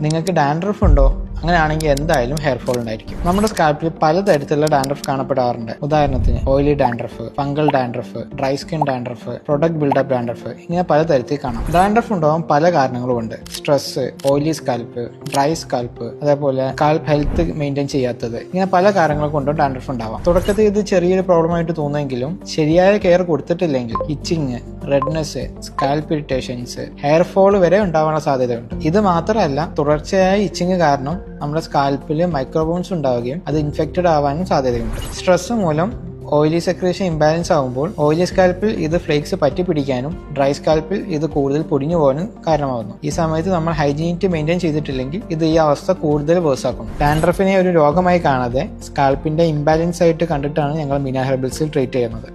നിങ്ങൾക്ക് ഡാൻഡ്രഫ് ഉണ്ടോ? അങ്ങനെയാണെങ്കിൽ എന്തായാലും ഹെയർ ഫോൾ ഉണ്ടായിരിക്കും. നമ്മുടെ സ്കാൽപ്പിൽ പലതരത്തിലുള്ള ഡാൻഡ്രഫ് കാണപ്പെടാറുണ്ട്. ഉദാഹരണത്തിന് oily dandruff, fungal dandruff, dry skin dandruff, product buildup dandruff, ഇങ്ങനെ പലതരത്തിൽ കാണാം. ഡാൻഡ്രഫ് ഉണ്ടാവാൻ പല കാരണങ്ങളുമുണ്ട്. Stress, oily scalp, dry scalp, അതേപോലെ സ്കാൽപ്പ് ഹെൽത്ത് മെയിൻറ്റെയിൻ ചെയ്യാത്തത്, ഇങ്ങനെ പല കാരണങ്ങൾ കൊണ്ടും ഡാൻഡ്രഫ് ഉണ്ടാവാം. തുടക്കത്തിൽ ഇത് ചെറിയൊരു പ്രോബ്ലം ആയിട്ട് തോന്നുമെങ്കിലും ശരിയായ കെയർ കൊടുത്തിട്ടില്ലെങ്കിൽ itching, redness, scalp irritations, hair fall വരെ ഉണ്ടാവാനുള്ള സാധ്യതയുണ്ട്. ഇത് മാത്രമല്ല, തുടർച്ചയായ ഇച്ചിങ് കാരണം നമ്മുടെ സ്കാൽപ്പിൽ മൈക്രോബോൺസ് ഉണ്ടാവുകയും അത് ഇൻഫെക്റ്റഡ് ആവാനും സാധ്യതയുണ്ട്. സ്ട്രെസ് മൂലം ഓയിലി സെക്രീഷൻ ഇംബാലൻസ് ആകുമ്പോൾ ഓയിലി സ്കാൽപ്പിൽ ഇത് ഫ്ലേക്സ് പറ്റി പിടിക്കാനും ഡ്രൈ സ്കാൽപ്പിൽ ഇത് കൂടുതൽ പൊടിഞ്ഞു പോകാനും കാരണമാകുന്നു. ഈ സമയത്ത് നമ്മൾ ഹൈജീനിറ്റി മെയിൻറ്റെയിൻ ചെയ്തിട്ടില്ലെങ്കിൽ ഇത് ഈ അവസ്ഥ കൂടുതൽ വേഴ്സാക്കുന്നു. ഡാൻഡ്രഫിനെ ഒരു രോഗമായി കാണാതെ സ്കാൽപ്പിന്റെ ഇംബാലൻസ് ആയിട്ട് കണ്ടിട്ടാണ് ഞങ്ങൾ മീന ഹെർബൽസിൽ ട്രീറ്റ് ചെയ്യുന്നത്.